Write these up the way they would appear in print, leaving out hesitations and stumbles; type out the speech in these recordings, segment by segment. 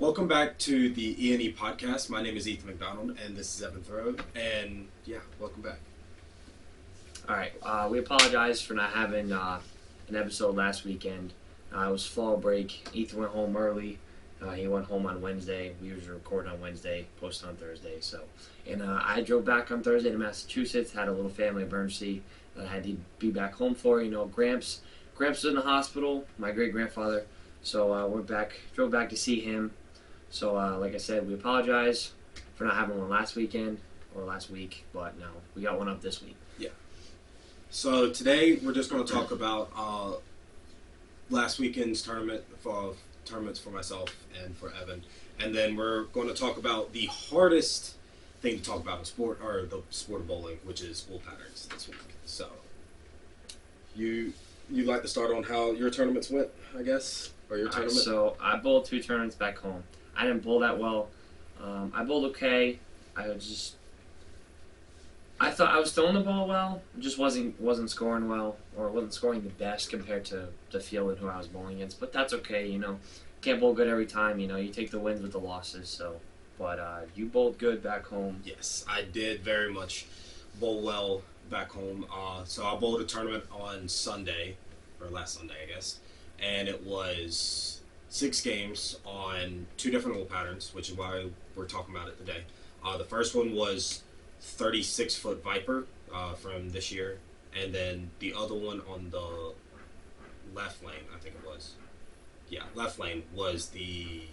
Welcome back to the E&E podcast. My name is Ethan McDonald, and this is Evan Thoreau. And yeah, welcome back. All right. We apologize for not having an episode last weekend. It was fall break. Ethan went home early. He went home on Wednesday. We usually record on Wednesday, post on Thursday. And I drove back on Thursday to Massachusetts. Had a little family emergency that I had to be back home for. Gramps was in the hospital. My great grandfather. So drove back to see him. So like I said, we apologize for not having one last weekend or last week, but no, we got one up this week. Yeah. So today we're just going to talk about last weekend's tournaments for myself and for Evan, and then we're going to talk about the hardest thing to talk about in sport, or the sport of bowling, which is wool patterns this week. So you'd like to start on how your tournaments went, I guess, or your tournament? So I bowled 2 tournaments back home. I didn't bowl that well. I bowled okay. I thought I was throwing the ball well, just wasn't scoring well, or wasn't scoring the best compared to the field and who I was bowling against. But that's okay, Can't bowl good every time, You take the wins with the losses. So, but you bowled good back home. Yes, I did very much bowl well back home. So I bowled a tournament on Sunday, or last Sunday, I guess, and it was 6 games on 2 different wool patterns, which is why we're talking about it today. The first one was 36-foot Viper from this year, and then the other one on the left lane, I think it was. Yeah, left lane was the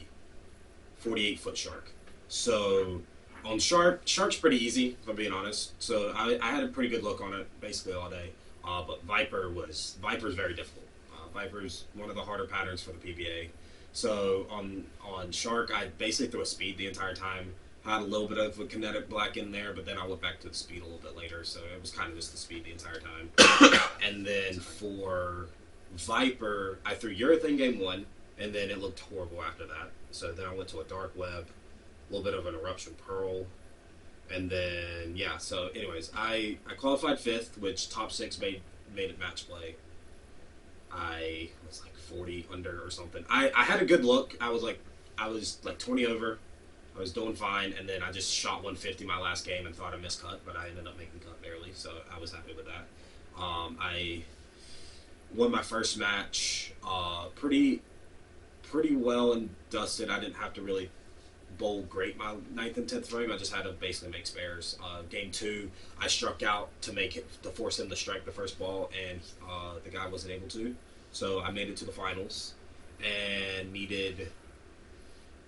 48-foot Shark. So on Shark's pretty easy, if I'm being honest. So I had a pretty good look on it basically all day. But Viper's very difficult. Viper's one of the harder patterns for the PBA. So on Shark, I basically threw a speed the entire time. Had a little bit of a kinetic black in there, but then I went back to the speed a little bit later. So it was kind of just the speed the entire time. And then for Viper, I threw urethane game 1, and then it looked horrible after that. So then I went to a dark web, a little bit of an eruption pearl, and then yeah. So anyways, I qualified 5th, which top 6 made it match play. I was like 40 under or something. I had a good look. I was like 20 over. I was doing fine, and then I just shot 150 my last game and thought I missed cut, but I ended up making cut barely, so I was happy with that. I won my first match pretty well and dusted. I didn't have to really bowl great my 9th and 10th frame. I just had to basically make spares. Game 2, I struck out to force him to strike the first ball, and the guy wasn't able to. So I made it to the finals, and needed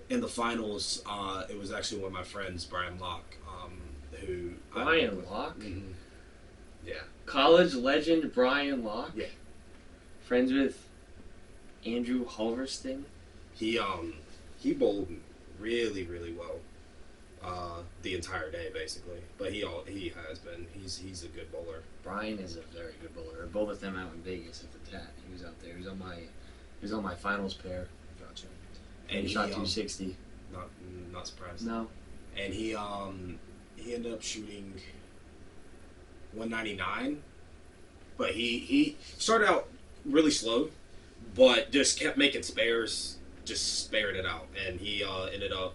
in the finals. It was actually one of my friends, Brian Locke, who Brian Locke. Mm-hmm. Yeah, College legend Brian Locke. Yeah, friends with Andrew Halverston. He bowled really, really well the entire day, basically. But he has been. He's a good bowler. Brian is a very good bowler. I bowled with him out in Vegas at the TAT. He was out there. He was on my finals pair. Gotcha. And he shot 260. Not surprised. No. And he ended up shooting 199, but he started out really slow, but just kept making spares, just spared it out, and he ended up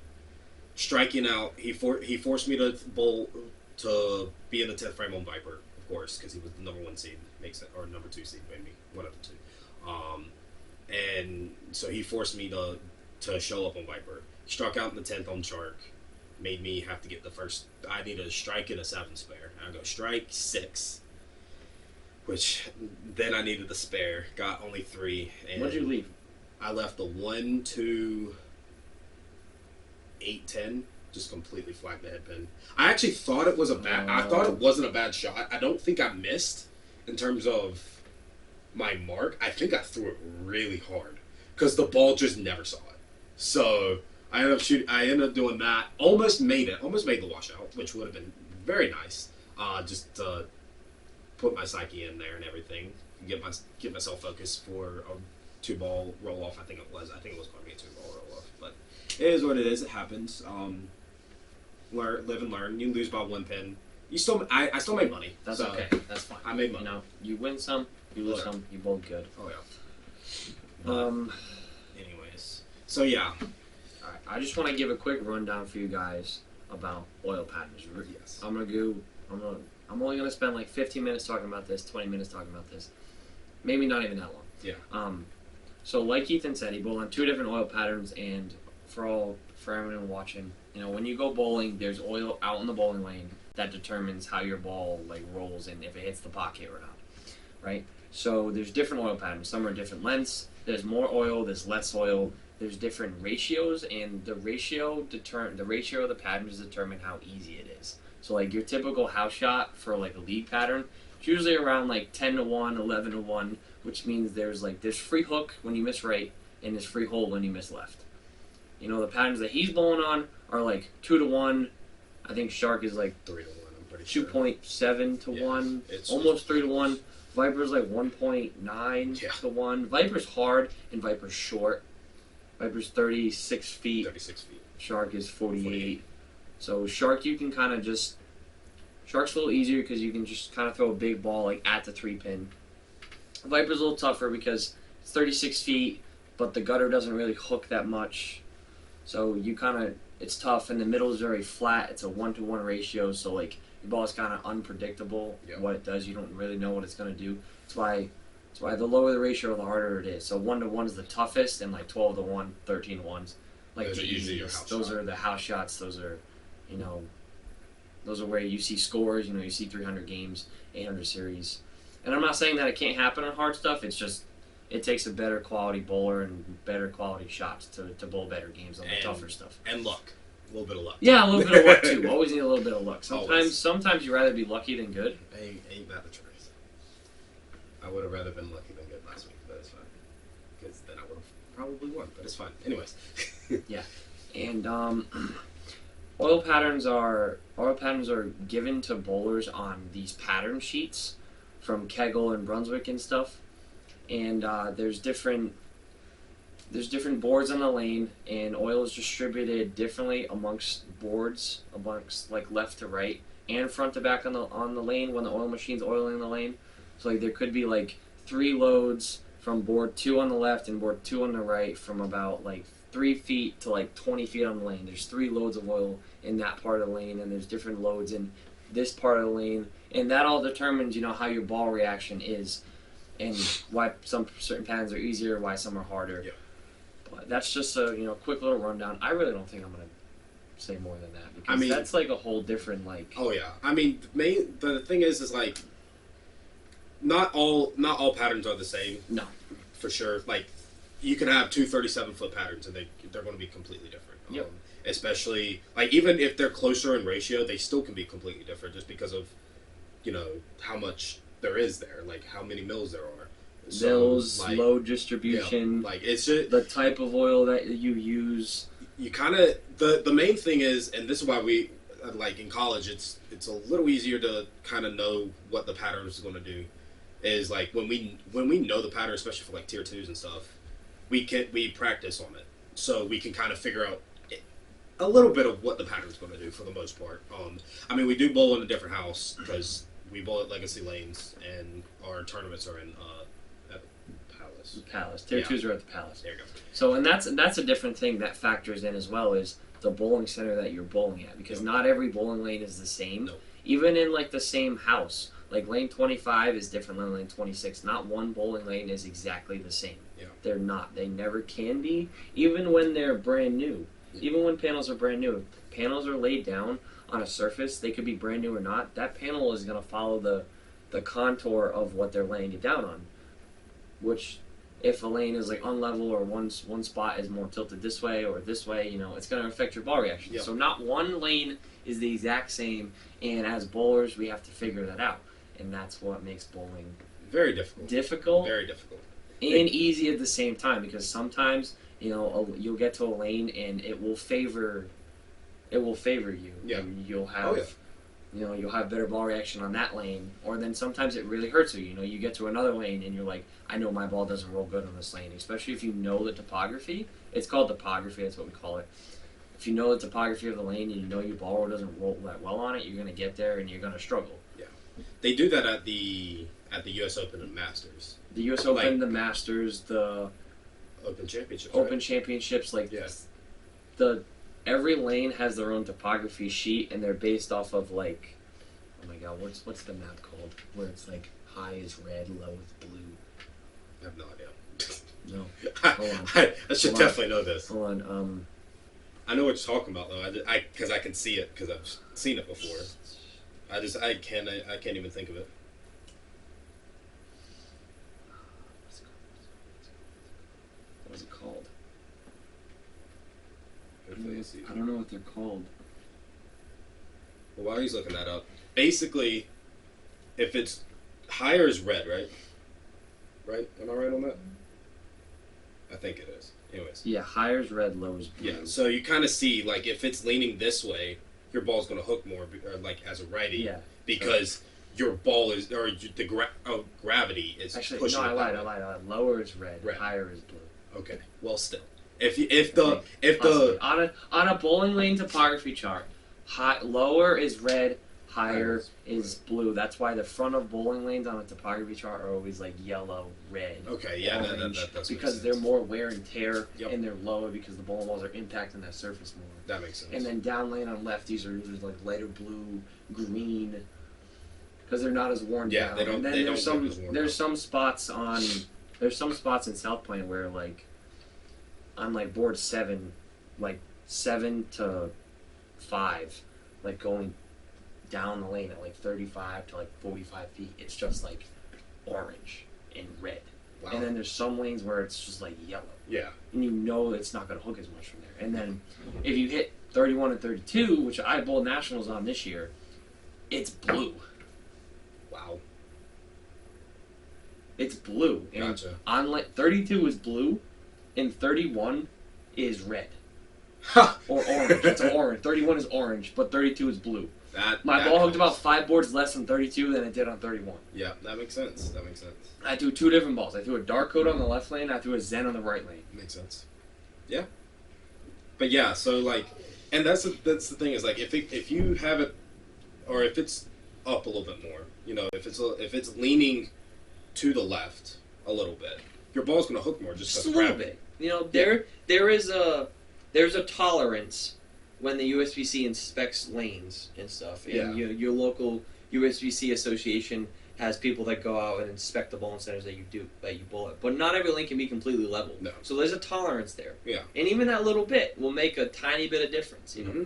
striking out. He forced me to bowl to be in the 10th frame on Viper, of course, because he was the number 1 seed, or number 2 seed, maybe one of the 2. And so he forced me to show up on Viper. Struck out in the 10th on Shark. Made me have to get the first. I needed a strike and a 7 spare. And I go strike 6, which then I needed the spare. Got only 3. And what'd you leave? I left the 1, 2, 8, 10. Just completely flagged the head pin. I actually thought it was I thought it wasn't a bad shot. I don't think I missed in terms of my mark. I think I threw it really hard because the ball just never saw it. So I ended up doing that. Almost made the washout, which would have been very nice. Just to put my psyche in there and everything, get myself focused for a 2-ball roll off. I think it was going to be a 2-ball roll off, but it is what it is. It happens. Live and learn. You lose by 1 pin. I still made money. That's so okay. That's fine. I made money. You win some, you lose some. You both good. Oh yeah. Anyways, so yeah. I just want to give a quick rundown for you guys about oil patterns. Yes. I'm only gonna spend like 15 minutes talking about this, 20 minutes talking about this, maybe not even that long. Yeah. So like Ethan said, he bowled on 2 different oil patterns, and for everyone watching, when you go bowling, there's oil out in the bowling lane that determines how your ball like rolls and if it hits the pocket or not, right? So there's different oil patterns. Some are different lengths. There's more oil. There's less oil. There's different ratios, and the ratio of the patterns determine how easy it is. So like your typical house shot for like a league pattern, it's usually around like 10-1, 11-1, which means there's free hook when you miss right, and there's free hole when you miss left. The patterns that he's bowling on are like 2-1. I think Shark is like 3-1. I'm pretty sure. 2.7 to 1, It's almost 3-1. Viper's like 1.9 to 1. Viper's hard and Viper's short. Viper's 36 feet. 36 feet. Shark is 48. So Shark, you can kind of just... Shark's a little easier because you can just kind of throw a big ball like at the 3-pin. Viper's a little tougher because it's 36 feet, but the gutter doesn't really hook that much. So you kind of... It's tough, and the middle is very flat. It's a 1-to-1 ratio, so like your ball is kind of unpredictable. Yep. What it does. You don't really know what it's going to do. That's why the lower the ratio, the harder it is. So 1-to-1 is the toughest, and like 12-to-1, 13-to-1's like those the are usually your easiest. house Those shot. are the house shots. Those are, those are where you see scores. You see 300 games, 800 series. And I'm not saying that it can't happen on hard stuff. It's just it takes a better quality bowler and better quality shots to bowl better games on the tougher stuff. And luck. A little bit of luck. Yeah, a little bit of luck too. Always need a little bit of luck. Always. Sometimes you'd rather be lucky than good. Ain't that the truth? I would have rather been lucky than good last week, but it's fine. Because then I would have probably won, but it's fine. Anyways. Yeah. And oil patterns are given to bowlers on these pattern sheets from Kegel and Brunswick and stuff. And there's different boards on the lane, and oil is distributed differently amongst boards, like left to right and front to back on the lane when the oil machine's oiling the lane. So like there could be like 3 loads from board 2 on the left and board 2 on the right, from about like 3 feet to like 20 feet on the lane. There's 3 loads of oil in that part of the lane, and there's different loads in this part of the lane, and that all determines how your ball reaction is, and why some certain patterns are easier, why some are harder. Yeah. But that's just a quick little rundown. I really don't think I'm gonna say more than that, because that's like a whole different like. Oh yeah, the thing is like not all patterns are the same. No, for sure. Like you can have 2 37-foot patterns, and they're going to be completely different. Yep. Especially like even if they're closer in ratio, they still can be completely different just because of how much there is there, like how many mils there are. Mills, load distribution, like it's just the type of oil that you use. You kind of the main thing is, and this is why we like in college, it's a little easier to kind of know what the pattern is going to do. Is like when we know the pattern, especially for like tier 2s and stuff, we practice on it, so we can kind of figure out a little bit of what the pattern is going to do for the most part. We do bowl in a different house because we bowl at Legacy Lanes, and our tournaments are in at Palace. Palace. Tier 2s are at the Palace. There you go. So, and that's a different thing that factors in as well, is the bowling center that you're bowling at, because not every bowling lane is the same. Nope. Even in like the same house, like lane 25 is different than lane 26. Not one bowling lane is exactly the same. Yeah. They're not. They never can be, even when they're brand new. Even when panels are brand new, if panels are laid down on a surface, they could be brand new or not. That panel is going to follow the contour of what they're laying it down on. Which, if a lane is like unlevel, or one spot is more tilted this way or this way, it's going to affect your ball reaction. Yep. So not one lane is the exact same, and as bowlers, we have to figure that out, and that's what makes bowling very difficult. Very difficult. And easy at the same time, because sometimes you'll get to a lane and it will favor you. Yeah. And you'll have you'll have better ball reaction on that lane, or then sometimes it really hurts you. You get to another lane and you're like, I know my ball doesn't roll good on this lane, especially if you know the topography. It's called topography, that's what we call it. If you know the topography of the lane and you know your ball doesn't roll that well on it, you're going to get there and you're going to struggle. Yeah. They do that at the US Open and Masters. The US Open, the Masters, the Open Championships. Open Championships, like yes. every lane has their own topography sheet, and they're based off of like, oh my god, what's the map called? Where it's like high is red, low is blue. I have no idea. No, hold on. I should Hold on. definitely know this. Hold on. I know what you're talking about though. Because I can see it because I've seen it before. I can't even think of it. What is it called? Hopefully it's easy. I don't know what they're called. Well, while he's looking that up, basically, if it's higher is red, right? Right? Am I right on that? I think it is. Anyways. Yeah, higher is red, low is blue. Yeah. So you kind of see like if it's leaning this way, your ball's going to hook more, or like as a righty. Yeah. Because your ball is, or the gravity is Actually, pushing. no, it I lied. Lower is red, Red. higher is blue. Okay. Well, still, if the on a bowling lane topography chart, lower is red, higher is blue. That's why the front of bowling lanes on a topography chart are always like yellow, red. Okay, yeah, orange, that's because they're more wear and tear, Yep. and they're lower because the bowling balls are impacting that surface more. That makes sense. And then down lane on lefties are usually like lighter blue, green, because they're not as worn Yeah, down. they don't- And then they there's don't some get as worn there's some spots in South Point where like on like board 7, like 7 to 5, like going down the lane at like 35 to like 45 feet, it's just like orange and red. Wow. And then there's some lanes where it's just like yellow. Yeah. And you know it's not going to hook as much from there. And then if you hit 31 and 32, which I bowled nationals on this year, it's blue. Wow. It's blue. And Gotcha. on 32 is blue, and 31 is red. Ha! Or orange. It's orange. 31 is orange, but 32 is blue. My that ball hooked helps. about 5 boards less on 32 than it did on 31. Yeah, that makes sense. That makes sense. I threw 2 different balls. I threw a dark coat on the left lane, I threw a Zen on the right lane. Makes sense. Yeah. But yeah, so like, and that's the thing is like if you have it, or if it's up a little bit more, you know, if it's leaning to the left a little bit, your ball's gonna hook more just a little bit. You know, there's a tolerance when the USBC inspects lanes and stuff. And Yeah. your local USBC association has people that go out and inspect the bowling centers that you bowl at. But not every lane can be completely level. No. So there's a tolerance there. Yeah. And even that little bit will make a tiny bit of difference, you know. Mm-hmm.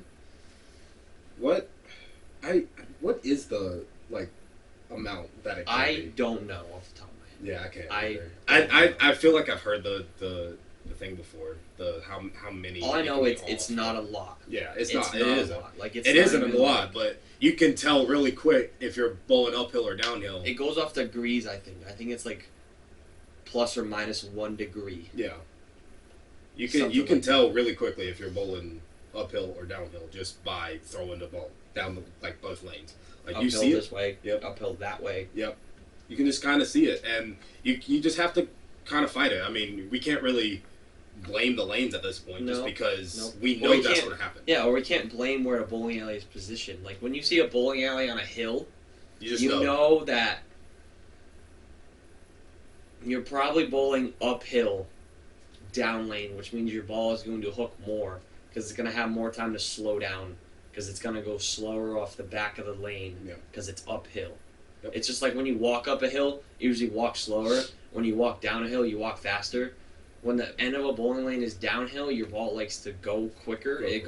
What is the like amount that it can I be? don't know off the top of my head. Yeah, I can't. I- I feel like I've heard the thing before. The how many. All I know it it's not a lot. Yeah, it's It's not. It isn't. a lot. Like It not isn't a even lot, like- but you can tell really quick if you're bowling uphill or downhill. It goes off degrees, I think. I think it's like plus or minus 1 degree. Yeah. You Something can like tell really quickly if you're bowling uphill or downhill just by throwing the ball down like both lanes. Like Uphill you see this it. way, Yep. uphill that way. Yep. You can just kind of see it, and you just have to kind of fight it. I mean, we can't really blame the lanes at this point just No. because Nope. we Well, know we that's can't- what happened. Yeah, or we can't blame where a bowling alley is positioned. Like when you see a bowling alley on a hill, You just you know. know that you're probably bowling uphill down lane, which means your ball is going to hook more because it's going to have more time to slow down because it's going to go slower off the back of the lane Yeah. because it's uphill. Yep. It's just like when you walk up a hill, you usually walk slower. When you walk down a hill, you walk faster. When the end of a bowling lane is downhill, your ball likes to go quicker. It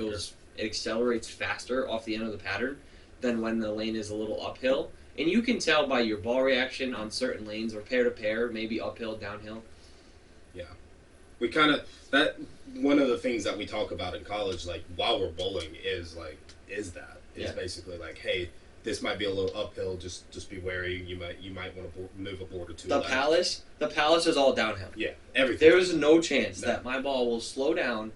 accelerates faster off the end of the pattern than when the lane is a little uphill. And you can tell by your ball reaction on certain lanes, or pair to pair, maybe uphill, downhill. We kind of that one of the things that we talk about in college, like while we're bowling, is basically like, hey, this might be a little uphill. Just be wary. You might want to move a board or two. The Palace is all downhill. Yeah, everything. There is no chance No. that my ball will slow down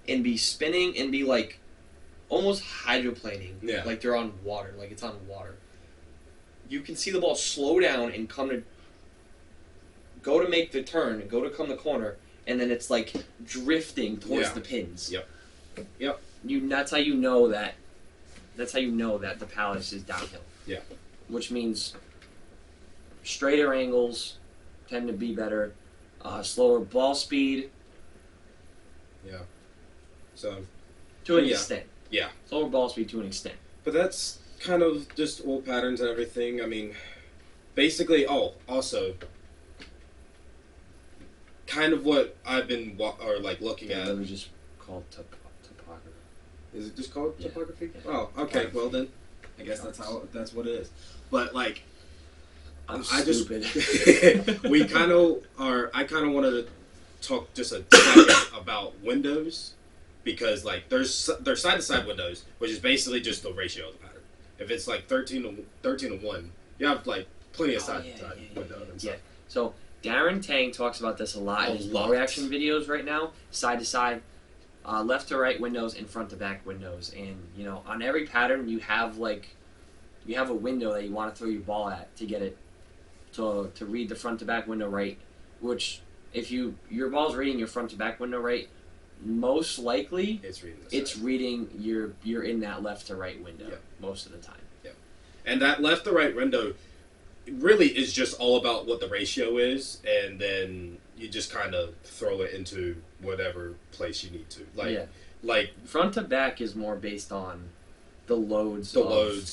and be spinning and be like almost hydroplaning. Yeah. Like they're on water, like it's on water. You can see the ball slow down and go to make the turn, go to come the corner, and then it's like drifting towards Yeah. the pins. Yep. That's how you know that. That's how you know that the Palace is downhill. Yeah. Which means straighter angles tend to be better, slower ball speed. Yeah. So To an yeah. extent. Yeah. Slower ball speed to an extent. But that's kind of just old patterns and everything. I mean, basically, also, kind of what I've been looking They're at. literally just called topography. Is it just called Yeah. topography? Yeah. Oh, okay. Topography. Well then, I guess that's what it is. But like, I stupid. just we kind of are. I kind of wanted to talk just a second about windows because like there's side to side windows, which is basically just the ratio of the pattern. If it's like 13 to 1, you have like plenty of side to side windows and stuff. Yeah. So Darren Tang talks about this a lot in his ball reaction videos right now. Side to side, left to right windows, and front to back windows, and you know on every pattern you have a window that you want to throw your ball at to get it to read the front to back window right, which if your ball's reading your front to back window right, most likely it's reading you're in that left to right window most of the time. Yeah, and that left to right window really is just all about what the ratio is, and then you just kind of throw it into whatever place you need to. Like front to back is more based on the loads of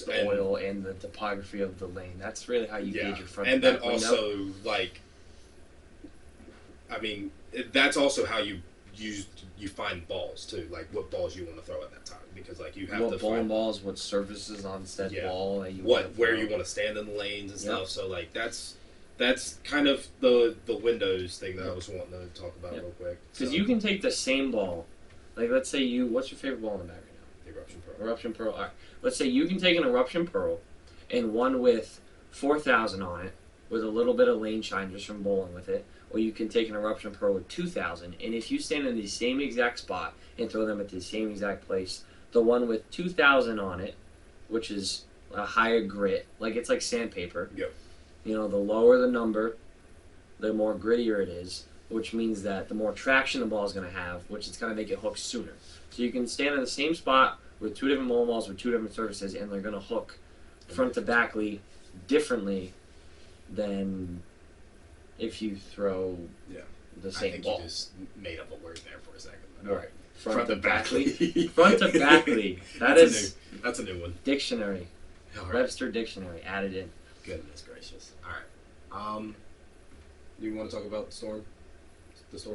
the oil and the topography of the lane. That's really how you gauge your front. And to then back also window. that's also how you find balls too, like what balls you want to throw at that time, because like you have what to bowling find balls, what surfaces on said ball that you where you want to stand in the lanes and stuff. So like that's kind of the windows thing that I was wanting to talk about real quick. Because you can take the same ball, like let's say what's your favorite ball in the bag right now? The Eruption Pearl. Eruption Pearl. All right. Let's say you can take an Eruption Pearl and one with 4,000 on it, with a little bit of lane shine just from bowling with it, or you can take an Eruption Pearl with 2,000, and if you stand in the same exact spot and throw them at the same exact place, the one with 2,000 on it, which is a higher grit, like it's like sandpaper. Yep. You know, the lower the number, the more grittier it is, which means that the more traction the ball is going to have, which is going to make it hook sooner. So you can stand in the same spot with two different bowling balls with two different surfaces, and they're going to hook front to backly differently than if you throw the same ball. I think you just made up a word there for a second. All right. Front to backly. Front to backly. That's a new one. Dictionary. All right. Webster Dictionary added in. Goodness gracious. All right. Do you want to talk about the storm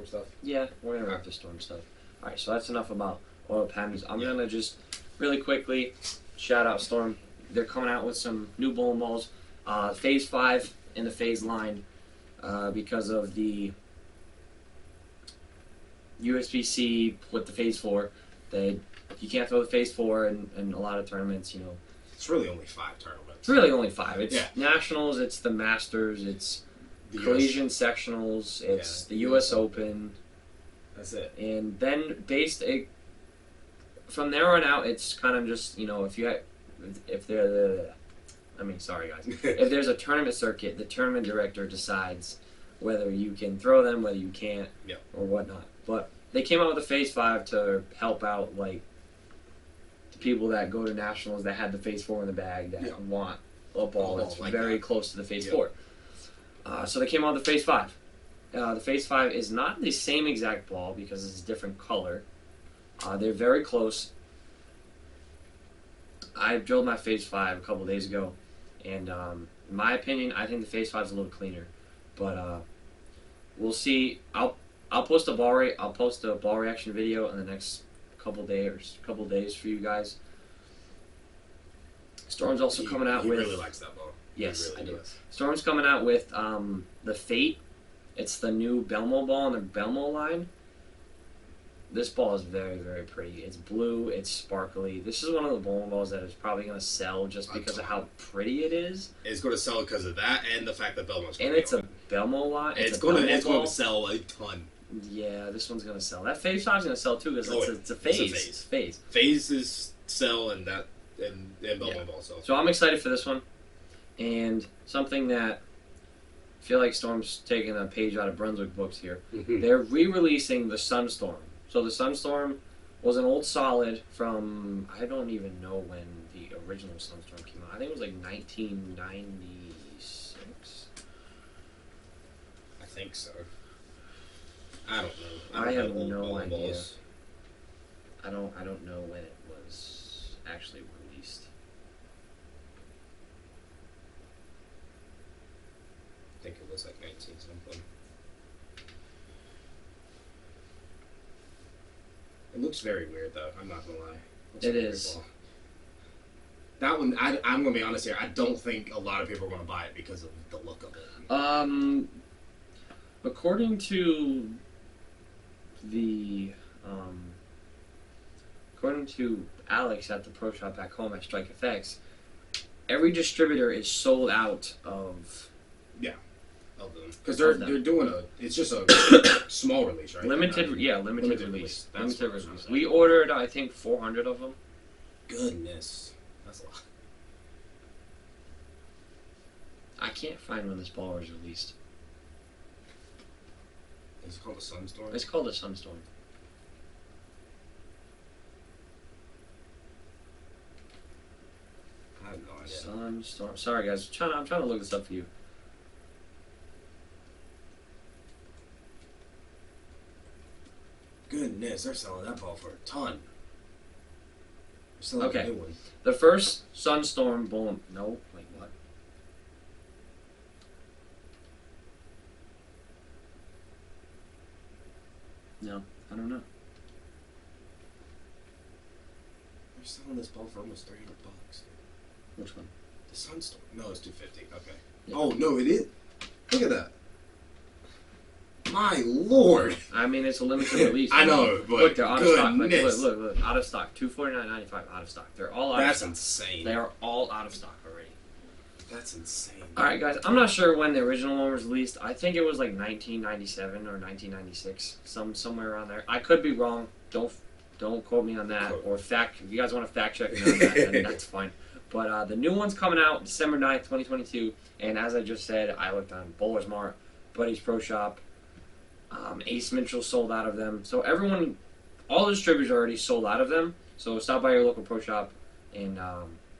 stuff? Yeah, we're gonna wrap the storm stuff. All right. So that's enough about oil patterns. I'm gonna just really quickly shout out Storm. They're coming out with some new bowling balls. Phase 5 in the phase line because of the USB-C with the phase 4. You can't throw the phase 4 in a lot of tournaments. You know, it's really only 5 tournaments. It's really only 5. It's nationals. It's the Masters. It's the collegiate sectionals. It's the U.S. Open. That's it. And then from there on out, it's kind of just if there's a tournament circuit, the tournament director decides whether you can throw them, whether you can't, or whatnot. But they came out with a Phase 5 to help out, like, the people that go to nationals that had the Phase 4 in the bag that want a ball that's like very close to the Phase 4. So they came out with the Phase 5. The Phase 5 is not the same exact ball because it's a different color. They're very close. I drilled my Phase 5 a couple days ago, and in my opinion, I think the Phase 5 is a little cleaner. But we'll see. I'll post a ball reaction video in the next couple days for you guys. Storm's also coming out with. He really likes that ball. Yes, really I do. does. Storm's coming out with the Fate. It's the new Belmo ball in the Belmo line. This ball is very, very pretty. It's blue. It's sparkly. This is one of the bowling balls that is probably going to sell just because of how pretty it is. It's going to sell because of that and the fact that Belmo's going to it's a Belmo line. It's going to sell a ton. Yeah, this one's going to sell. That Phase 5 is going to sell too because it's a phase. Phases sell and Belmo balls sell. So I'm excited for this one. And something that I feel like Storm's taking a page out of Brunswick books here. Mm-hmm. They're re-releasing the Sunstorm. So the Sunstorm was an old solid from, I don't even know when the original Sunstorm came out. I think it was like 1996. I think so. I don't know. I have no idea. I don't know when it was actually released. I think it was like 19 something. It looks very weird though. I'm not gonna lie. It is. That one, I'm gonna be honest here. I don't think a lot of people are gonna buy it because of the look of it. According to the according to Alex at the pro shop back home at Strike Effects, every distributor is sold out of because they're doing it's just a small release, right? limited Limited release. That's Limited what I was release. gonna We say. ordered I think 400 of them. Goodness, that's a lot. I can't find when this ball was released. Is it called the Sunstorm? It's called a Sunstorm. I have no idea. Sunstorm. Sorry guys, I'm trying to look this up for you. Goodness, they're selling that ball for a ton. They're selling Okay. a new one. The first Sunstorm ball. No, wait, what? No, I don't know. They're selling this ball for almost $300. Which one? The Sunstorm. No, it's $250. Okay. Yeah. Oh no, it is. Look at that. My lord. I mean, it's a limited release. I know, but look, they're out of stock. goodness. Look, out of stock. $249.95 out of stock. They're all out That's of stock. insane. They are all out of stock already. That's insane. All right, guys. I'm not sure when the original one was released. I think it was like 1997 or 1996, somewhere around there. I could be wrong. Don't quote me on that. Cool. Or fact. If you guys want to fact check me on that, then that's fine. But the new one's coming out December 9th, 2022. And as I just said, I looked on Bowler's Mart, Buddy's Pro Shop. Ace Mitchell sold out of them. So everyone, all the distributors are already sold out of them. So stop by your local pro shop and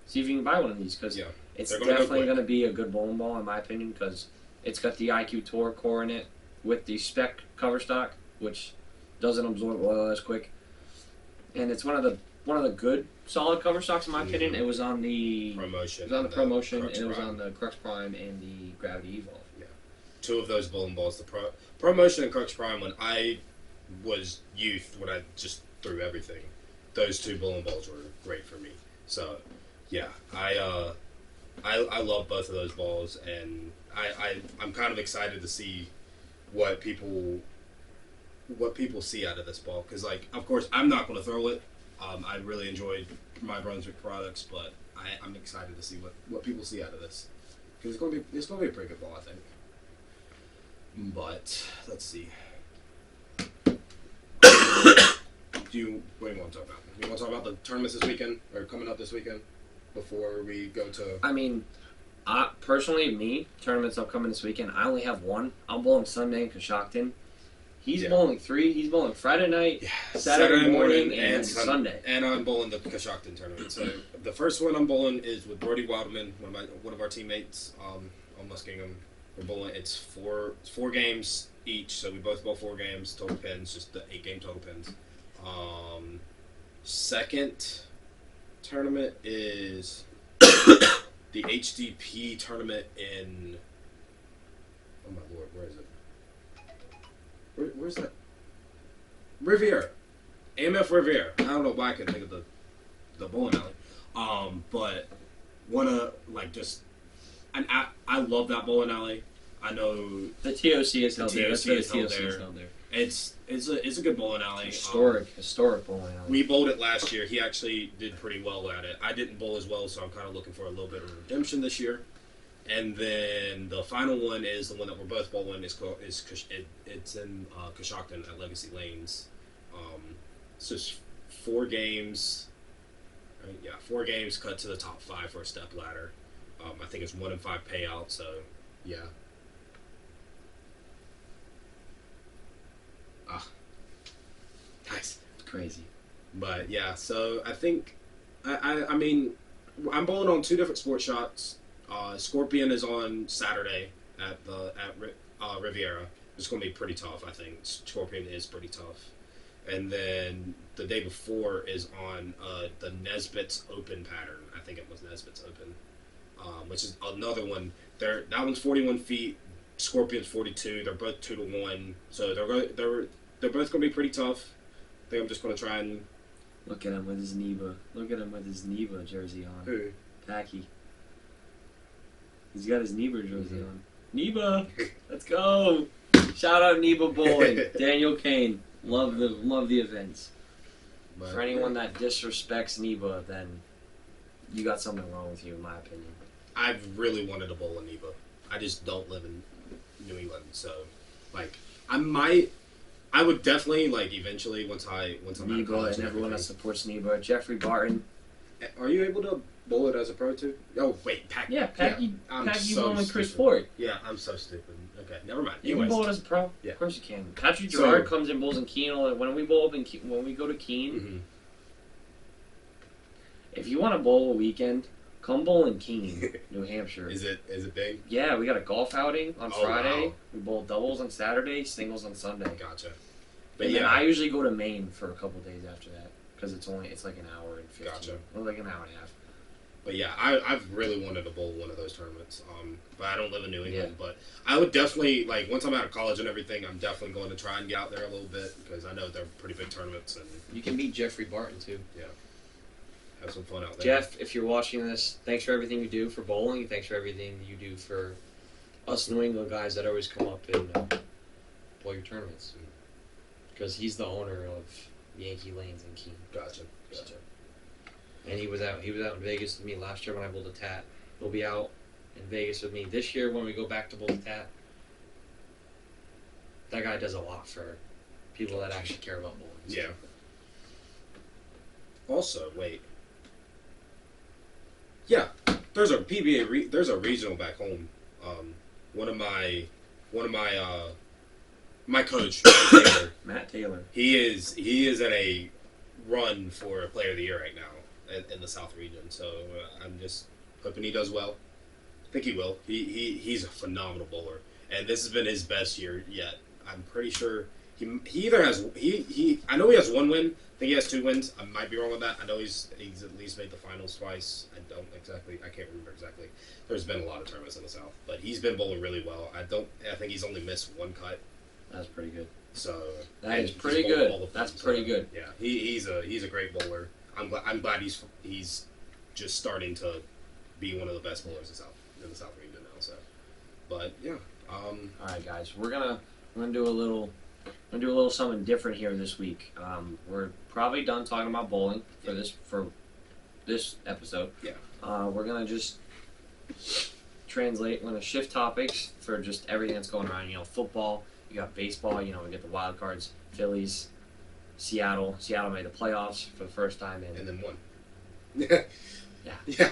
see if you can buy one of these because it's definitely going to be a good bowling ball in my opinion because it's got the IQ Tour core in it with the spec cover stock, which doesn't absorb oil as quick, and it's one of the good solid cover stocks in my opinion. It was on the promotion. It was on the promotion, Crux and it was Prime. on the Crux Prime and the Gravity Evolve. Two of those bowling balls, the promotion and Crux Prime, when I was youth, when I just threw everything, those two bowling balls were great for me. So, yeah, I love both of those balls, and I'm kind of excited to see what people see out of this ball because, like, of course, I'm not going to throw it. I really enjoyed my Brunswick products, but I'm excited to see what people see out of this because it's going to be a pretty good ball, I think. But let's see. What do you want to talk about? You want to talk about the tournaments this weekend or coming up this weekend before we go to? I mean, personally, tournaments upcoming this weekend. I only have one. I'm bowling Sunday in Coshocton. He's bowling 3. He's bowling Friday night, Saturday morning, and Sunday. And I'm bowling the Coshocton tournament. So the first one I'm bowling is with Brody Wildman, one of our teammates on Muskingham. We're bowling. It's four games each, so we both bowl 4 games total pins, just the 8-game total pins. Second tournament is the HDP tournament in. Oh my lord, where is it? Where's that? Riviera, AMF Riviera. I don't know why I couldn't think of the bowling alley. But wanna like just. And I love that bowling alley. I know the TOC is held there. TOC is held there. It's a good bowling alley. Historic bowling alley. We bowled it last year. He actually did pretty well at it. I didn't bowl as well, so I'm kind of looking for a little bit of redemption this year. And then the final one is the one that we're both bowling. It's in Coshocton at Legacy Lanes. It's just 4 games. Right? Yeah, 4 games cut to the top 5 for a step ladder. I think it's 1 in 5 payout. So yeah. Nice. Crazy. But yeah, so I think I mean I'm bowling on 2 different sport shots. Scorpion is on Saturday at Riviera. It's going to be pretty tough. I think Scorpion is pretty tough. and then the day before is on the Nesbitt's Open pattern. I think it was Nesbitt's Open, which is another one. That one's 41 feet. Scorpion's 42. They're both 2-1, so they're both gonna be pretty tough. I think I'm just gonna try and Look at him with his Neva. Look at him with his Neva jersey on. Who? Packy. He's got his Neva jersey on. Neva, let's go! Shout out Neva Bowling. Daniel Kane. Love the events. But, For anyone that disrespects Neva, then you got something wrong with you, in my opinion. I've really wanted to bowl in Neva. I just don't live in New England, so like I would definitely like eventually once I'm out of Neva college and everyone that everything. supports Neva. Jeffrey Barton. Are you able to bowl it as a pro too? Oh wait, Packy. Yeah, Packy I'm so Bowling and Chris stupid. Ford. Yeah, I'm so stupid. Okay, never mind. You can Anyways. bowl it as a pro. Yeah. Of course you can. Patrick So- Gerard comes in bowls in Keene. When we bowl up in Keene, when we go to Keene, Mm-hmm. if you want to bowl a weekend, come bowl in Keene, New Hampshire. Is it big? Yeah, we got a golf outing on Oh, Friday. wow. We bowl doubles on Saturday, singles on Sunday. Gotcha. But And then yeah, I usually go to Maine for a couple days after that because it's like an hour and 15. Gotcha. Well, like an hour and a half. but yeah, I've really wanted to bowl one of those tournaments. But I don't live in New England. Yeah. But I would definitely like once I'm out of college and everything, I'm definitely going to try and get out there a little bit because I know they're pretty big tournaments and You can beat Jeffrey Barton too. have some fun out there. Jeff, if you're watching this, thanks for everything you do for bowling. Thanks for everything you do for us New England guys that always come up and bowl your tournaments. Because he's the owner of Yankee Lanes in Keene. Gotcha. And he was out in Vegas with me last year when I bowled a tat. He'll be out in Vegas with me this year when we go back to bowl the tat. That guy does a lot for people that actually care about bowling. Yeah. Also, wait. Yeah, there's a PBA. There's a regional back home. One of my my coach, Taylor, Matt Taylor. he is in a run for Player of the Year right now in the South region. So I'm just hoping he does well. I think he will. He's a phenomenal bowler, and this has been his best year yet. I'm pretty sure he either has I know he has one win. I think he has 2 wins. I might be wrong on that. I know he's at least made the finals twice. I can't remember exactly. There's been a lot of tournaments in the South, but he's been bowling really well. I think he's only missed 1 cut. That's pretty good. So That is he's pretty bowled good. all of That's them, pretty good. Yeah, he's a great bowler. I'm glad he's just starting to be one of the best bowlers in the South region now. So, but yeah. All right, guys, we're gonna do a little something different here this week. We're probably done talking about bowling for this episode. Yeah. We're gonna just translate. We're gonna shift topics for just everything that's going on. Football. You got baseball. We get the wild cards. Phillies, Seattle. Seattle made the playoffs for the first time in. And then won. Yeah. Yeah.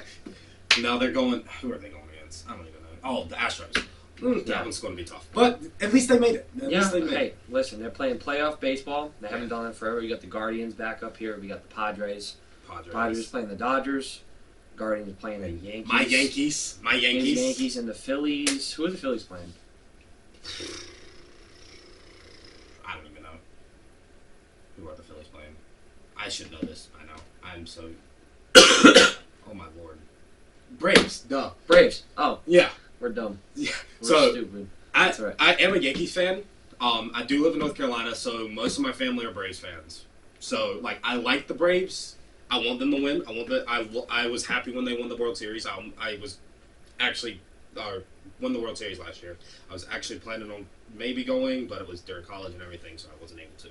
Now they're going. Who are they going against? I don't even know. Oh, the Astros. Yeah. That one's going to be tough. But at least they made it. At Yeah, least they made hey, it. listen, they're playing playoff baseball. They haven't done it forever. You got the Guardians back up here. We got the Padres. Padres playing the Dodgers. Guardians playing the Yankees. My Yankees. The Yankees and the Phillies. Who are the Phillies playing? I don't even know. Who are the Phillies playing? I should know this. I know. I'm so. Oh my lord. Braves. Duh. Braves. Oh, Yeah. we're dumb. Yeah. We're So stupid. I That's right. I am a Yankees fan. I do live in North Carolina, so most of my family are Braves fans. So like I like the Braves. I want them to win. I was happy when they won the World Series. I was actually won the World Series last year. I was actually planning on maybe going, but it was during college and everything, so I wasn't able to.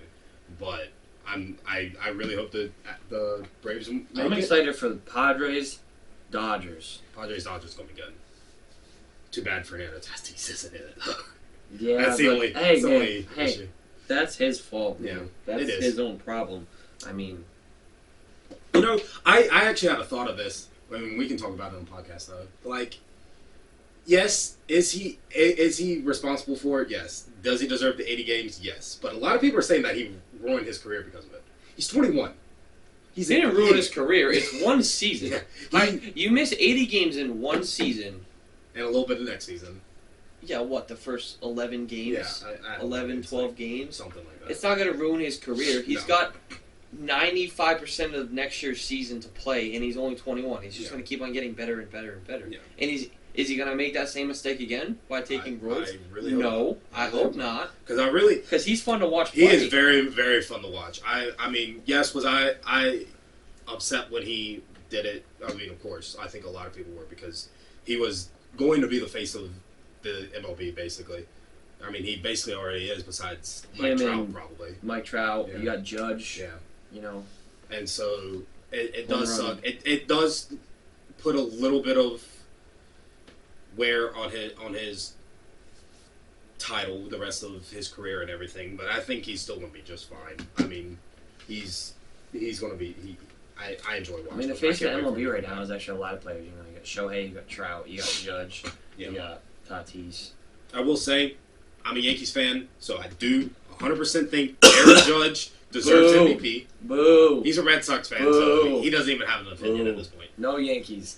But I really hope that the Braves make I'm it. excited for the Padres, Dodgers. Padres Dodgers gonna be good. Too bad Fernando Tatis isn't in it. Yeah, That's the but, only. hey, That's the man, only hey, issue. that's his fault. Yeah, Man. That's it is. his own problem. I mean, I actually had a thought of this. I mean, we can talk about it on the podcast though. Like, yes, is he responsible for it? Yes. Does he deserve the 80 games? Yes. But a lot of people are saying that he ruined his career because of it. He's 21. he didn't ruin his career. It's one season. Yeah. You miss 80 games in one season. And a little bit of next season. the first 11 games? I don't 11, know, 12 like games? something like that. It's not going to ruin his career. He's No. got 95% of next year's season to play, and he's only 21. He's just Yeah. going to keep on getting better and better and better. Yeah. And is he going to make that same mistake again by taking roids? I really hope No, I hope not. Because He's fun to watch he play. is very, very fun to watch. I mean, yes, was I upset when he did it? I mean, of course, I think a lot of people were because he was going to be the face of the MLB, basically. I mean, he basically already is, besides Mike Him Trout, and probably. Mike Trout, Yeah. you got Judge. Yeah. You know, And so it Home does run. suck. It does put a little bit of wear on his title, the rest of his career and everything. But I think he's still going to be just fine. I mean, he's going to be. I enjoy watching. I mean, the him. face of can't the wait for MLB him right to now come is actually a lot of players. You know, you got Shohei, you got Trout, you got Judge, Yeah. you got Tatis. back. I will say, I'm a Yankees fan, so I do 100% think Aaron Judge deserves Boo. MVP. Boo! He's a Red Sox fan, Boo. so he doesn't even have an opinion Boo. at this point. No Yankees.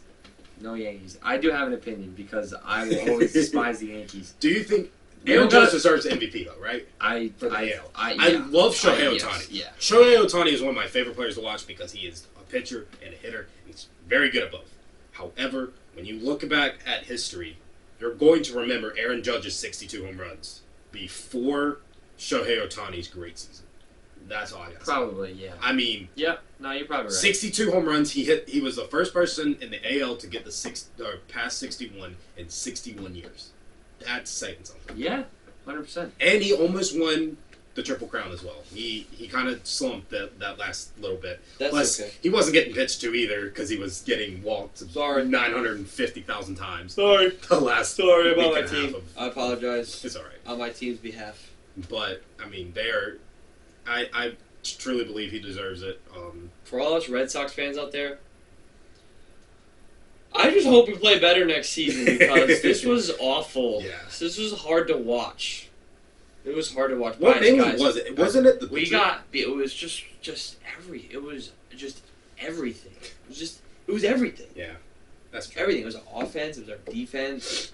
No Yankees. I do have an opinion because I will always despise the Yankees. Do you think They Aaron don't Judge got- deserves MVP though? Right? I I love Shohei yes, Ohtani. yeah. Shohei Ohtani is one of my favorite players to watch because he is a pitcher and a hitter. He's very good at both. However, when you look back at history, you're going to remember Aaron Judge's 62 home runs before Shohei Ohtani's great season. That's all I got. Probably, yeah. I mean, Yep. No, you're probably right. 62 home runs. He was the first person in the AL to get past 61 in 61 years. That's saying something. Yeah, 100%. And he almost won the Triple Crown as well. He kind of slumped that last little bit. That's Plus, okay. he wasn't getting pitched to either because he was getting walked Sorry. 950,000 times. Sorry. The last Sorry about week my and a half team. of- I apologize It's all right. on my team's behalf. But, I mean, they are... I truly believe he deserves it. For all us Red Sox fans out there, I just hope we play better next season because this was awful. Yeah. This was hard to watch. It was hard to watch. what Guys, mainly guys, was it? Wasn't it the We pitcher? got. It was just everything. It was everything. Yeah. That's true. Everything. It was our offense. It was our defense.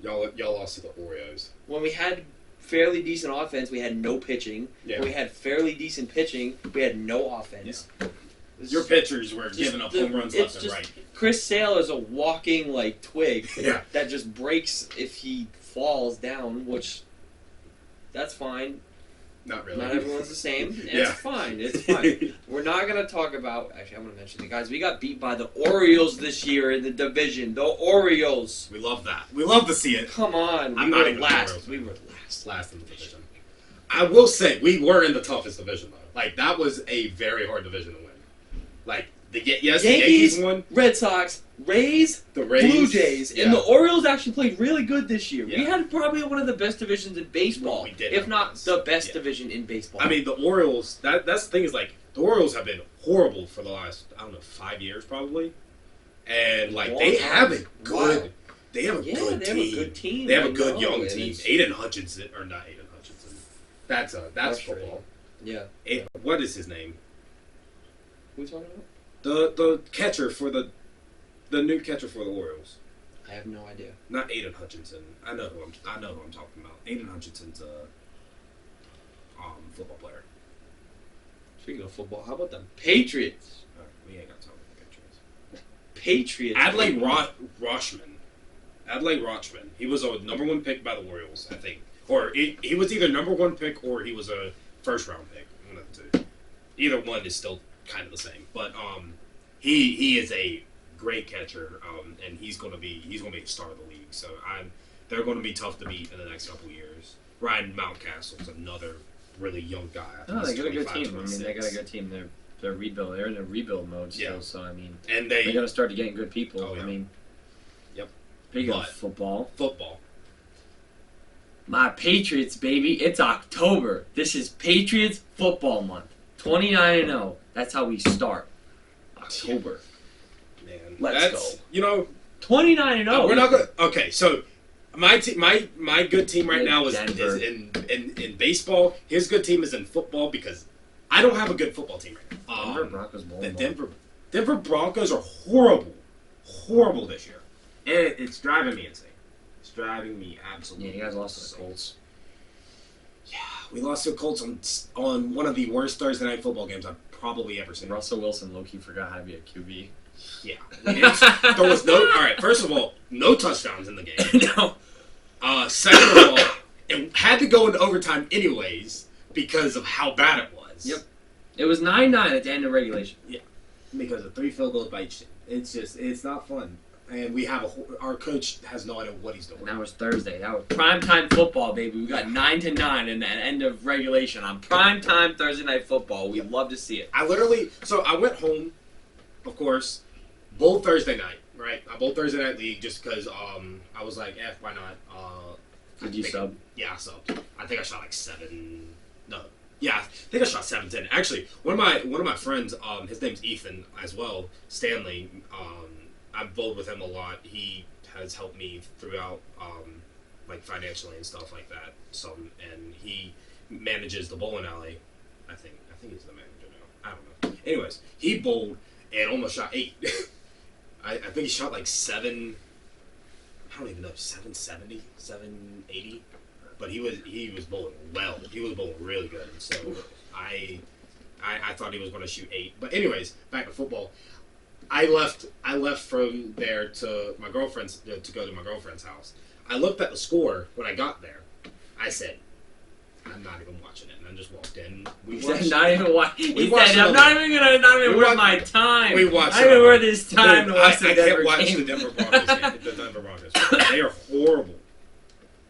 Y'all lost to the Oreos. When we had fairly decent offense, we had no pitching. Yeah. When we had fairly decent pitching, we had no offense. It was Your pitchers were just giving up the- home runs it's left and just- right. Chris Sale is a walking like twig Yeah. that just breaks if he falls down, which that's fine. Not really. Not everyone's the same. And Yeah. It's fine. It's fine. We're not gonna talk about. Actually, I'm gonna mention it, guys. We got beat by the Orioles this year in the division. The Orioles. We love that. We love to see it. Come on. I'm We not were even last. Orioles. We were last. Last in the division. I will say we were in the toughest division though. Like that was a very hard division to win. Like the Yankees won. Red Sox, Rays, The Rays, Blue Jays, yeah. and the Orioles actually played really good this year. We Yeah. had probably one of the best divisions in baseball, We did if have not this. the best Yeah. division in baseball. I mean the Orioles. That's the thing is like the Orioles have been horrible for the last 5 years probably, and like Long they time. have a good. Wow. They have a Yeah, good they team. have a good team. They have I a good know, young and team. it's- Aiden Hutchinson or not Aiden Hutchinson. That's Frustrating. football. Yeah. What is his name? Who are we talking about? The catcher for the new catcher for the Orioles. I have no idea. Not Aiden Hutchinson. I know who I'm talking about. Aiden Hutchinson's a football player. Speaking of football, how about the Patriots? All right, we ain't got time for the Patriots. Patriots. Adlai Rochman. Adlai Rochman. He was a number 1 pick by the Orioles, I think. Or he was either number 1 pick or he was a first round pick. One of the two. Either one is still kind of the same. But he is a great catcher, and he's gonna be a star of the league. So they're going to be tough to beat in the next couple of years. Ryan Mountcastle's another really young guy. I think No, they he's got a good 25, team. I mean, they got a 26. good team. They're rebuild. They're in a rebuild mode still. Yeah. So I mean, And they got to start getting good people. Oh, yeah. I mean, Yep. Speaking of But- football, football. my Patriots, baby. It's October. This is Patriots football month. 29-0. That's how we start. October. Man, Let's that's, go. You know, 29-0. we're not gonna. Okay, so my good team right now is Denver. in baseball. His good team is in football because I don't have a good football team right now. Denver Broncos bowling The ball. Denver Broncos are horrible this year, and it's driving me insane. It's driving me absolutely. Yeah, you guys lost to the insane. Colts. Yeah, we lost to the Colts on one of the worst Thursday night football games I've probably ever seen. Russell Wilson low-key forgot how to be a QB. Yeah. There was no... All right, first of all, no touchdowns in the game. No. Second of all, it had to go into overtime anyways because of how bad it was. Yep. It was 9-9 at the end of regulation. Yeah. Because of 3 field goals by each team. It's not fun. And we have our coach has no idea what he's doing. And that was Thursday. That was primetime football, baby. We got 9-9 in the end of regulation on primetime Thursday night football. We love to see it. I went home, of course, bowled Thursday night, right? I bowled Thursday night league just because I was like, why not? Did you sub? Yeah, I subbed. I think I shot like 7. No. Yeah, I think I shot 7-10. Actually, one of my friends, his name's Ethan as well, Stanley. I've bowled with him a lot. He has helped me throughout, like financially and stuff like that. And he manages the bowling alley. I think he's the manager now. I don't know. Anyways, he bowled and almost shot 8. I think he shot like 7. I don't even know, 770, 780. But he was bowling well. He was bowling really good. So I thought he was going to shoot 8. But anyways, back to football. I left from there to my girlfriend's to go to my girlfriend's house. I looked at the score when I got there. I said, I'm not even watching it, and I just walked in. He said, I'm not even worth my time. We watched. I'm not even worth this time to watch I can't watch the Denver Broncos game. The Denver Broncos. They are horrible.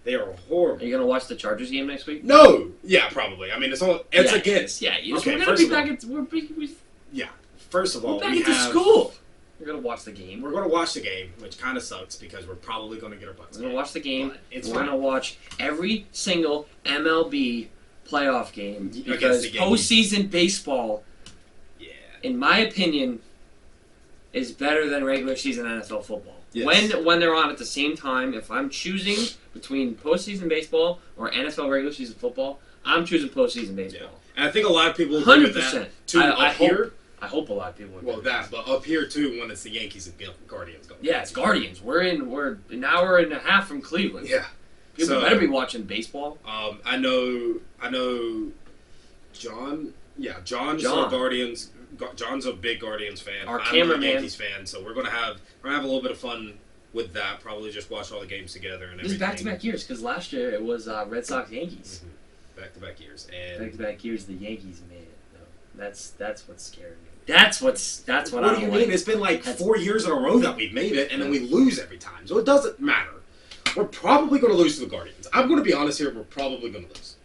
They are horrible. Are you gonna watch the Chargers game next week? No. Yeah, probably. I mean, it's against. Yeah, okay, we're gonna be back at yeah. First of all, we're back at school. We're gonna watch the game. We're gonna watch the game, which kind of sucks because we're probably gonna get our butts. We're gonna watch the game. We're gonna watch every single MLB playoff game because the postseason baseball, in my opinion, is better than regular season NFL football. Yes. When they're on at the same time, if I'm choosing between postseason baseball or NFL regular season football, I'm choosing postseason baseball. Yeah. And I think a lot of people agree with that too. I hope a lot of people would. Well, but up here too, when it's the Yankees and Guardians going. Yeah, it's Guardians. We're an hour and a half from Cleveland. Yeah. People better be watching baseball. I know. John. Yeah, John's a Guardians. John's a big Guardians fan. Our I'm cameraman. a Yankees fan, so we're gonna have a little bit of fun with that. Probably just watch all the games together and everything. These back-to-back years, because last year it was Red Sox Yankees. Mm-hmm. Back-to-back years, and back-to-back years the Yankees made it. No, that's what's scaring me. That's what What do you mean? It's been like 4 years in a row that we've made it, and then we lose every time. So it doesn't matter. We're probably going to lose to the Guardians. I'm going to be honest here. We're probably going to lose.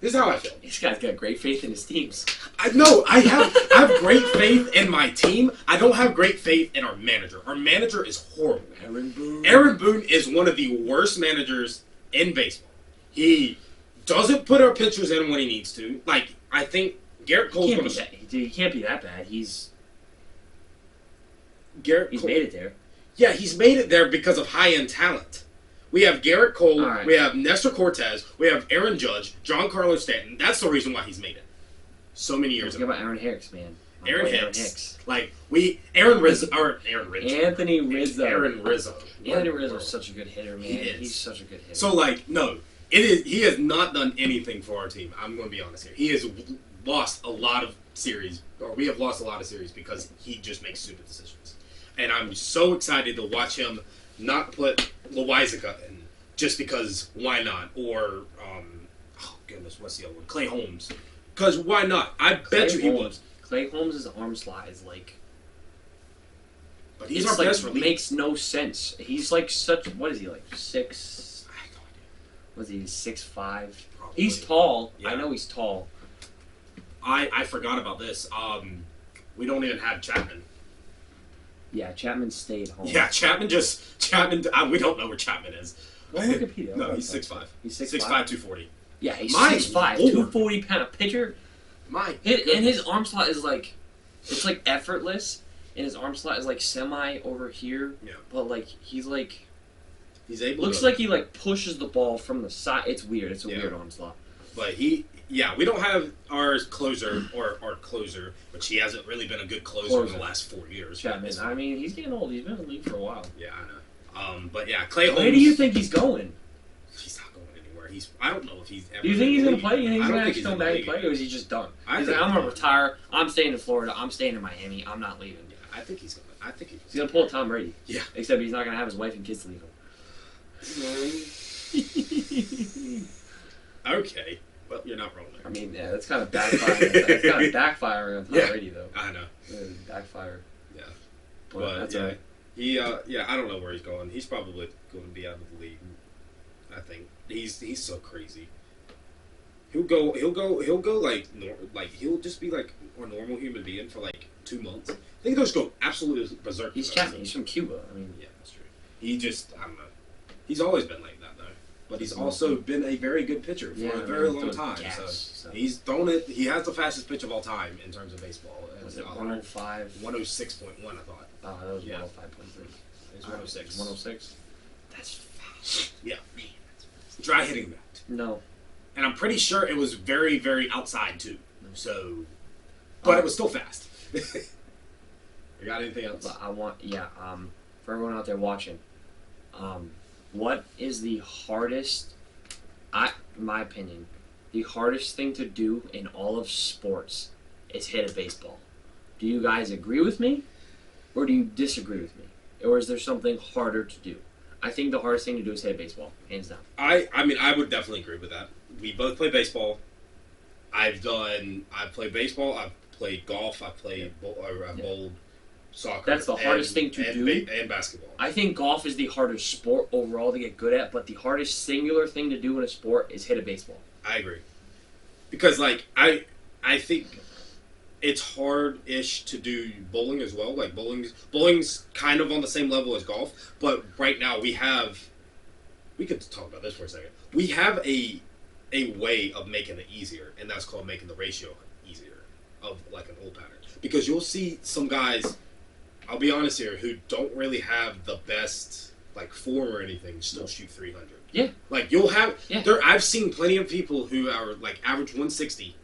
This is how I feel. This guy's got great faith in his teams. I have great faith in my team. I don't have great faith in our manager. Our manager is horrible. Aaron Boone is one of the worst managers in baseball. He doesn't put our pitchers in when he needs to. Like, I think Garrett Cole's going to... He can't be that bad. He's made it there. Yeah, he's made it there because of high-end talent. We have Garrett Cole, right. We have Nestor Cortez, we have Aaron Judge, Giancarlo Stanton. That's the reason why he's made it. So many years ago. Think about Aaron Hicks, man. Aaron Hicks. Like, Anthony Rizzo. Anthony Rizzo is such a good hitter, man. He's such a good hitter. So, like, no. He has not done anything for our team. I'm going to be honest here. He has lost a lot of series, or we have lost a lot of series because he just makes stupid decisions. And I'm so excited to watch him not put Loizaga in just because why not? Or, oh goodness, what's the other one? Clay Holmes. Because why not? I bet you he would. Clay Holmes' arm slot is like... But he's our best reliever. Makes no sense. He's like such... What is he, like 6... I have no idea. Was he 6'5"? Probably. He's tall. Yeah. I know he's tall. I forgot about this. We don't even have Chapman. Yeah, Chapman stayed home. Yeah, Chapman. We don't know where Chapman is. Well, Wikipedia. No, he's 6'5". He's 6'5". 6'5", 240. Yeah, he's 6'5", 240-pound pitcher. And his arm slot is like, it's like effortless, and his arm slot is like semi over here. Yeah. But like he's able. Looks like he like pushes the ball from the side. It's weird. It's a weird arm slot. But we don't have our closer, which he hasn't really been a good closer in the last 4 years. Chapman. I mean, he's getting old. He's been in the league for a while. Yeah, I know. But yeah, Clay Holmes. Where do you think he's going? He's not going anywhere. I don't know if he's ever. Do you think he's going to play? You think he's I don't going to think actually he's come in the back and league play, again. or is he just done? I He's think like, I'm going to he's retire. I'm staying in Florida. I'm staying in Miami. I'm not leaving. Yeah, I think he's going. I think He's going to pull a Tom Brady. Yeah. Except he's not going to have his wife and kids to leave him. Okay. Well, you're not wrong there. I mean, yeah, that's kind of backfiring. That's kind of backfiring on Tom Yeah. Brady, though. I know. Backfire. Yeah. But that's yeah. all right. Yeah, I don't know where he's going. He's probably going to be out of the league. I think he's so crazy. He'll go like he'll just be like a normal human being for like 2 months. I think he'll just go absolutely berserk. He's Chapman. He's from Cuba. I mean, yeah, that's true. He just I don't know. He's always been like that though. But he's also been a very good pitcher for a very long time. So he's thrown it. He has the fastest pitch of all time in terms of baseball. Was it 105? 106.1, I thought. Oh, that was 105.3. It was 106. 106. That's fast. Yeah. Man, dry hitting that. No. And I'm pretty sure it was very, very outside too. So, but it was still fast. You got anything else? But for everyone out there watching, what is the hardest, in my opinion, the hardest thing to do in all of sports is hit a baseball. Do you guys agree with me, or do you disagree with me? Or is there something harder to do? I think the hardest thing to do is hit a baseball, hands down. I mean, I would definitely agree with that. We both play baseball. I've played baseball. I've played golf. I've bowled soccer. That's the hardest thing to do. And basketball. I think golf is the hardest sport overall to get good at, but the hardest singular thing to do in a sport is hit a baseball. I agree. Because like I think it's hard-ish to do bowling as well. Like bowling's kind of on the same level as golf, but right now we could talk about this for a second. We have a way of making it easier, and that's called making the ratio easier of like an old pattern. Because you'll see some guys, I'll be honest here, who don't really have the best like form or anything, still shoot 300. Yeah. Like you'll have I've seen plenty of people who are like average 160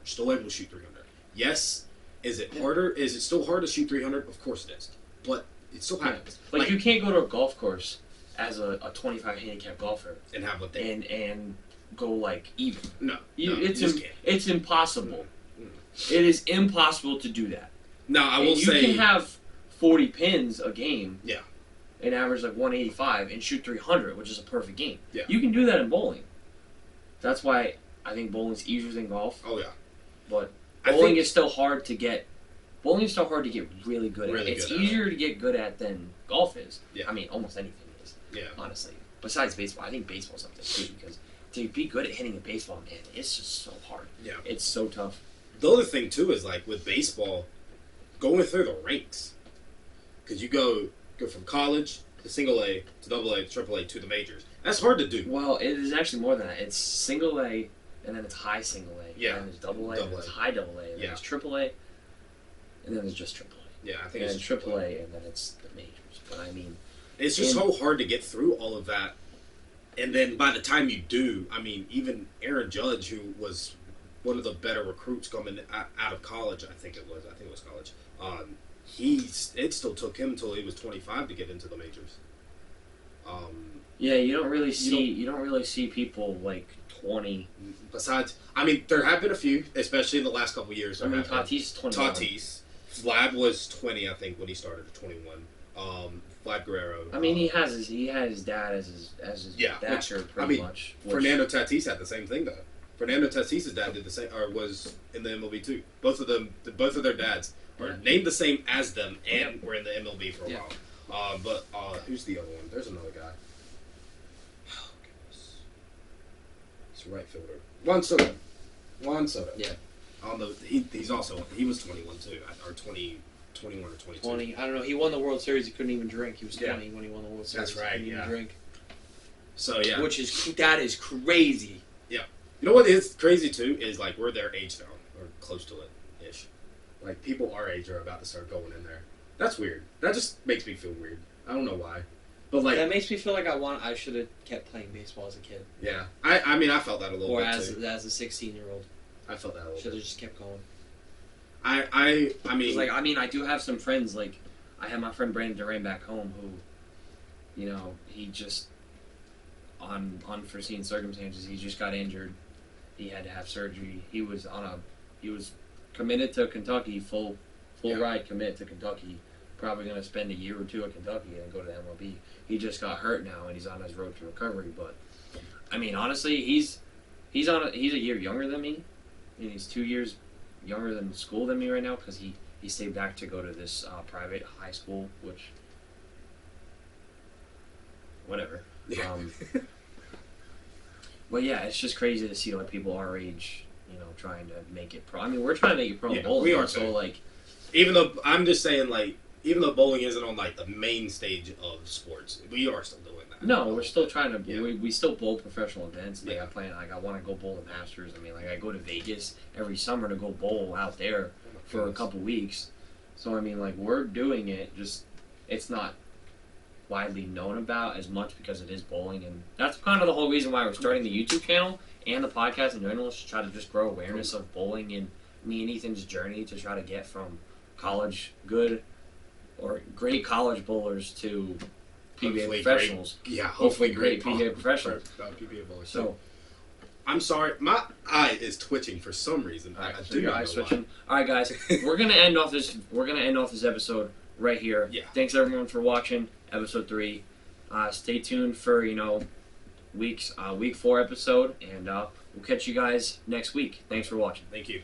still able to shoot 300. Yes, is it harder? Is it still hard to shoot 300? Of course it is. But it still happens. Like you can't go to a golf course as a 25 handicap golfer and have what they and go like even. No. It's impossible. Mm. It is impossible to do that. Now I will say you can have 40 pins a game. Yeah. And average like 185 and shoot 300, which is a perfect game. Yeah. You can do that in bowling. That's why I think bowling's easier than golf. Oh yeah. But bowling is still hard to get. Bowling is still hard to get really good at. It's easier to get good at than golf is. Yeah. I mean, almost anything is. Yeah. Honestly, besides baseball, I think baseball's up there too because to be good at hitting a baseball, man, it's just so hard. Yeah. It's so tough. The other thing too is like with baseball, going through the ranks, because you go from college to single A to double A to triple A to the majors. That's hard to do. Well, it is actually more than that. It's single A, and then it's high single A. Yeah. And then it's double A, and then it's high double A, and then it's triple A, and then it's just triple A. Yeah, I think and it's triple A, and then it's the majors. But I mean, it's just so hard to get through all of that. And then by the time you do, I mean, even Aaron Judge, who was one of the better recruits coming out of college, I think it was college. It still took him until he was 25 to get into the majors. Yeah, you don't really see people like 20. Besides, I mean, there have been a few, especially in the last couple of years. I mean, Tatis is 21. Tatis, Vlad was 20, I think, when he started at 21. Vlad Guerrero. I mean, he had his dad as his catcher pretty much. Fernando Tatis had the same thing though. Fernando Tatis' dad did the same, or was in the MLB too. Both of their dads are named the same as them, and were in the MLB for a while. But who's the other one? There's another guy. Oh goodness, he's a right fielder. Juan Soto. Yeah. He was 21 too, or 21 or 22. 20. I don't know. He won the World Series. He couldn't even drink. He was 20 when he won the World Series. That's right. He couldn't even drink. So yeah, that is crazy. Yeah. You know what is crazy too is like we're their age now, or close to it ish. Like people our age are about to start going in there. That's weird. That just makes me feel weird. I don't know why, but like that makes me feel like I should have kept playing baseball as a kid. Yeah. I mean I felt that a little or bit as too. as a 16-year-old. I felt that a little Should bit. have just kept going. I mean like I do have some friends like I have my friend Brandon Duran back home who he just on unforeseen circumstances, he just got injured. He had to have surgery. He was committed to Kentucky, full ride commit to Kentucky. Probably going to spend a year or two at Kentucky and then go to the MLB. He just got hurt now and he's on his road to recovery. But I mean, honestly, he's a year younger than me. I mean, he's 2 years younger than school than me right now because he stayed back to go to this private high school, which whatever. Yeah. But yeah, it's just crazy to see like people our age, trying to make it pro. I mean, we're trying to make it pro Yeah, bowling. we are So too. like, even though I'm just saying, like, even though bowling isn't on like the main stage of sports, we are still doing that. no, we're still trying to. Yeah. We still bowl professional events. Like Yeah. I want to go bowl the Masters. I mean, like I go to Vegas every summer to go bowl out there for a couple weeks. So I mean, like we're doing it. Just it's not widely known about as much because it is bowling, and that's kind of the whole reason why we're starting the YouTube channel and the podcast in general, is to try to just grow awareness of bowling and me and Ethan's journey to try to get from college good or great college bowlers to PBA Hopefully professionals. Yeah, Hopefully great PBA professionals. PBA bowlers. So, I'm sorry, my eye is twitching for some reason. all right, I so do your not eyes know why. switching. All right, guys, we're gonna end off this. We're gonna end off this episode right here. Yeah. Thanks everyone for watching episode 3. Stay tuned for week 4 episode, and we'll catch you guys next week. Thanks for watching. Thank you.